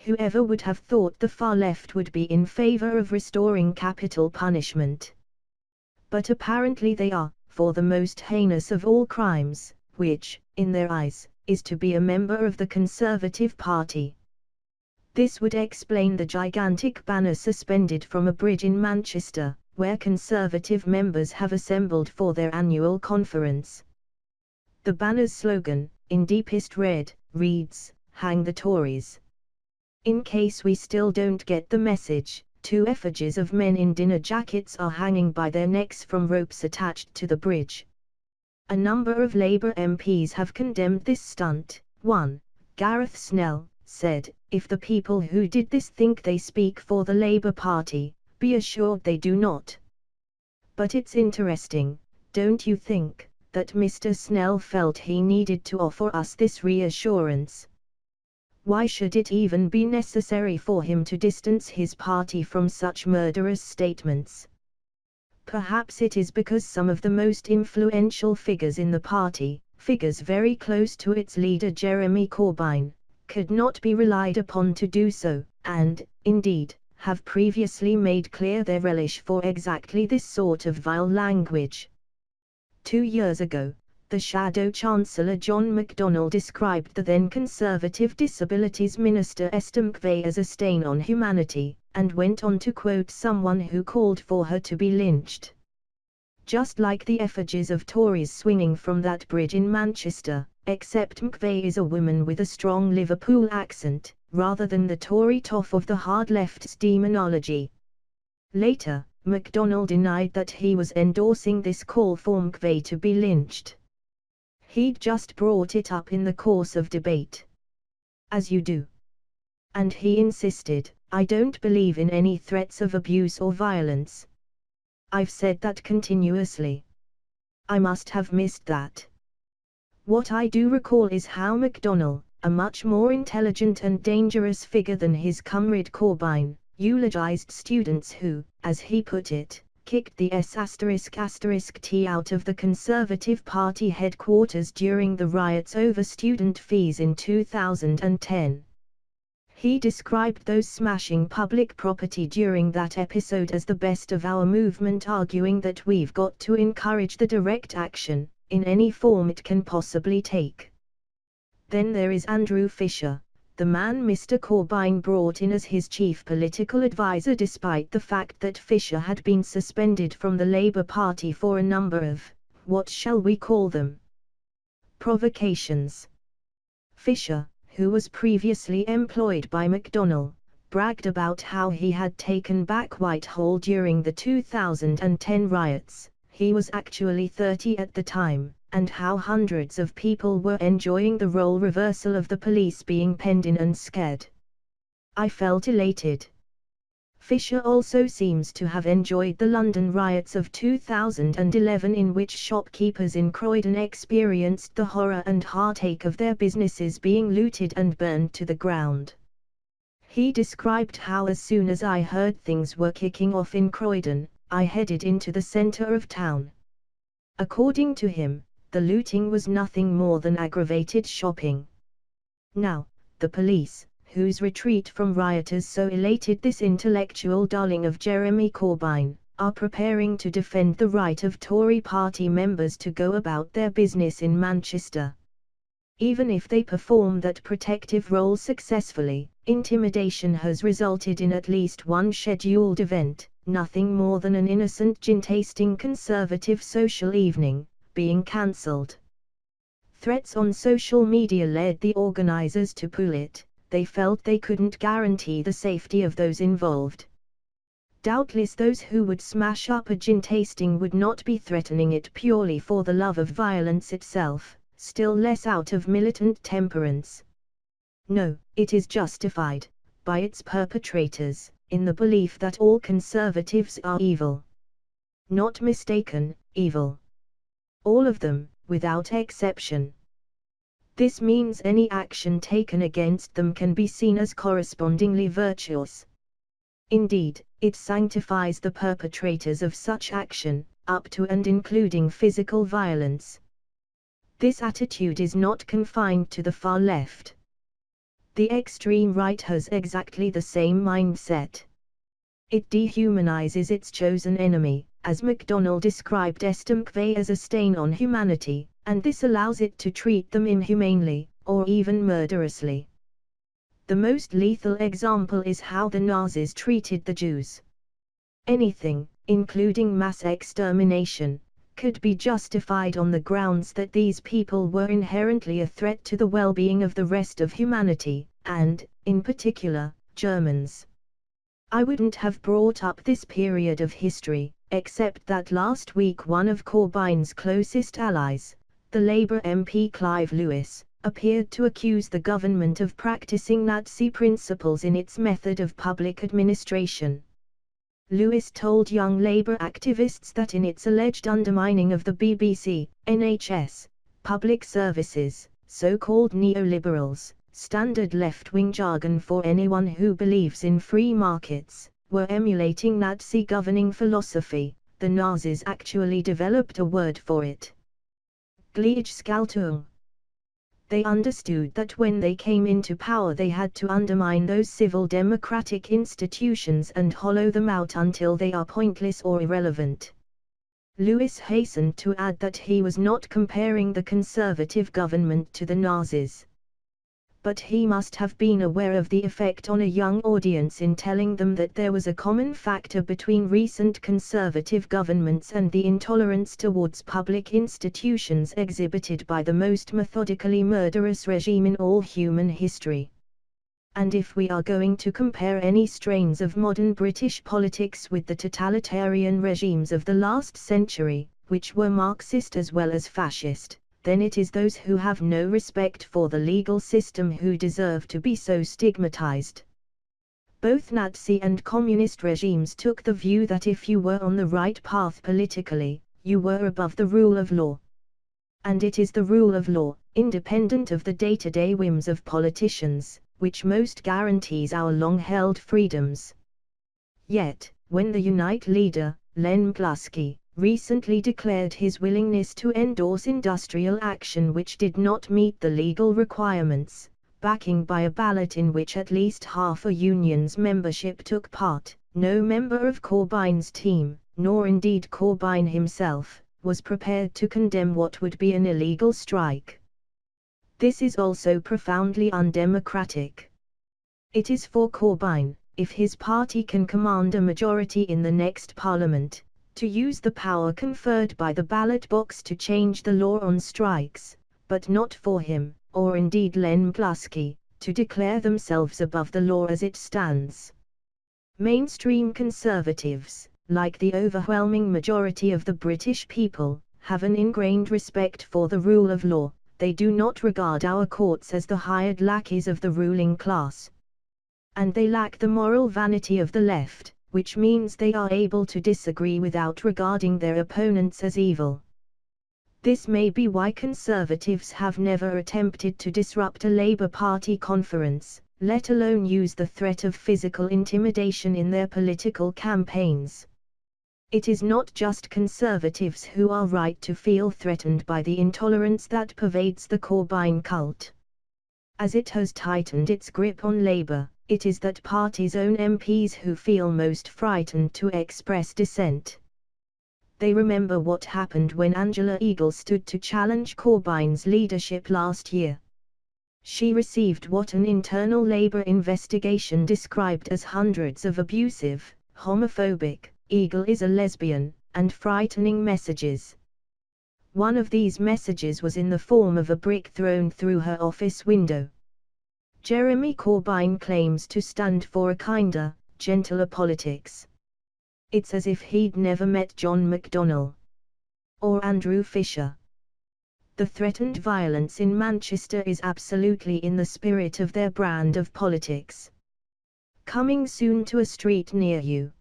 Whoever would have thought the far left would be in favor of restoring capital punishment? But apparently they are, for the most heinous of all crimes, which, in their eyes, is to be a member of the Conservative Party. This would explain the gigantic banner suspended from a bridge in Manchester, where Conservative members have assembled for their annual conference. The banner's slogan, in deepest red, reads, "Hang the Tories." In case we still don't get the message, 2 effigies of men in dinner jackets are hanging by their necks from ropes attached to the bridge. A number of Labour MPs have condemned this stunt. 1. Gareth Snell said, "If the people who did this think they speak for the Labour Party, be assured they do not." But it's interesting, don't you think, that Mr. Snell felt he needed to offer us this reassurance? Why should it even be necessary for him to distance his party from such murderous statements? Perhaps it is because some of the most influential figures in the party, figures very close to its leader Jeremy Corbyn, could not be relied upon to do so, and, indeed, have previously made clear their relish for exactly this sort of vile language. 2 years ago, the Shadow Chancellor John McDonnell described the then Conservative Disabilities Minister Esther McVey as a stain on humanity, and went on to quote someone who called for her to be lynched. Just like the effigies of Tories swinging from that bridge in Manchester, except McVey is a woman with a strong Liverpool accent, rather than the Tory toff of the hard left's demonology. Later, McDonnell denied that he was endorsing this call for McVey to be lynched. He'd just brought it up in the course of debate. As you do. And he insisted, "I don't believe in any threats of abuse or violence. I've said that continuously. I must have missed that." What I do recall is how McDonnell, a much more intelligent and dangerous figure than his comrade Corbyn, eulogized students who, as he put it, kicked the S***T out of the Conservative Party headquarters during the riots over student fees in 2010. He described those smashing public property during that episode as the best of our movement, arguing that we've got to encourage the direct action, in any form it can possibly take. Then there is Andrew Fisher, the man Mr. Corbyn brought in as his chief political advisor despite the fact that Fisher had been suspended from the Labour Party for a number of, what shall we call them, provocations. Fisher, who was previously employed by McDonnell, bragged about how he had taken back Whitehall during the 2010 riots. He was actually 30 at the time, and how hundreds of people were enjoying the role reversal of the police being penned in and scared. I felt elated. Fisher also seems to have enjoyed the London riots of 2011, in which shopkeepers in Croydon experienced the horror and heartache of their businesses being looted and burned to the ground. He described how as soon as I heard things were kicking off in Croydon, I headed into the centre of town. According to him, the looting was nothing more than aggravated shopping. Now, the police, whose retreat from rioters so elated this intellectual darling of Jeremy Corbyn, are preparing to defend the right of Tory party members to go about their business in Manchester. Even if they perform that protective role successfully, intimidation has resulted in at least one scheduled event, nothing more than an innocent gin-tasting Conservative social evening, being cancelled. Threats on social media led the organisers to pull it. They felt they couldn't guarantee the safety of those involved. Doubtless those who would smash up a gin tasting would not be threatening it purely for the love of violence itself, still less out of militant temperance. No, it is justified, by its perpetrators, in the belief that all Conservatives are evil. Not mistaken, evil. All of them, without exception. This means any action taken against them can be seen as correspondingly virtuous. Indeed, it sanctifies the perpetrators of such action, up to and including physical violence. This attitude is not confined to the far left. The extreme right has exactly the same mindset. It dehumanizes its chosen enemy, as MacDonald described Estemquet as a stain on humanity, and this allows it to treat them inhumanely, or even murderously. The most lethal example is how the Nazis treated the Jews. Anything, including mass extermination, could be justified on the grounds that these people were inherently a threat to the well-being of the rest of humanity, and, in particular, Germans. I wouldn't have brought up this period of history, except that last week one of Corbyne's closest allies, the Labour MP Clive Lewis, appeared to accuse the government of practicing Nazi principles in its method of public administration. Lewis told young Labour activists that in its alleged undermining of the BBC, NHS, public services, so-called neoliberals, standard left-wing jargon for anyone who believes in free markets, were emulating Nazi governing philosophy. The Nazis actually developed a word for it. Gleichschaltung. They understood that when they came into power they had to undermine those civil democratic institutions and hollow them out until they are pointless or irrelevant. Lewis hastened to add that he was not comparing the conservative government to the Nazis. But he must have been aware of the effect on a young audience in telling them that there was a common factor between recent conservative governments and the intolerance towards public institutions exhibited by the most methodically murderous regime in all human history. And if we are going to compare any strains of modern British politics with the totalitarian regimes of the last century, which were Marxist as well as fascist, then it is those who have no respect for the legal system who deserve to be so stigmatized. Both Nazi and communist regimes took the view that if you were on the right path politically, you were above the rule of law. And it is the rule of law, independent of the day-to-day whims of politicians, which most guarantees our long-held freedoms. Yet, when the Unite leader, Len McCluskey, recently declared his willingness to endorse industrial action which did not meet the legal requirements, backing by a ballot in which at least half a union's membership took part, no member of Corbyne's team, nor indeed Corbyn himself, was prepared to condemn what would be an illegal strike. This is also profoundly undemocratic. It is for Corbyn, if his party can command a majority in the next parliament, to use the power conferred by the ballot box to change the law on strikes, but not for him, or indeed Len McCluskey, to declare themselves above the law as it stands. Mainstream conservatives, like the overwhelming majority of the British people, have an ingrained respect for the rule of law. They do not regard our courts as the hired lackeys of the ruling class. And they lack the moral vanity of the left, which means they are able to disagree without regarding their opponents as evil. This may be why conservatives have never attempted to disrupt a Labour Party conference, let alone use the threat of physical intimidation in their political campaigns. It is not just conservatives who are right to feel threatened by the intolerance that pervades the Corbyn cult. As it has tightened its grip on Labour, it is that party's own MPs who feel most frightened to express dissent. They remember what happened when Angela Eagle stood to challenge Corbyn's leadership last year. She received what an internal Labour investigation described as hundreds of abusive, homophobic, Eagle is a lesbian, and frightening messages. One of these messages was in the form of a brick thrown through her office window. Jeremy Corbyn claims to stand for a kinder, gentler politics. It's as if he'd never met John McDonnell or Andrew Fisher. The threatened violence in Manchester is absolutely in the spirit of their brand of politics. Coming soon to a street near you.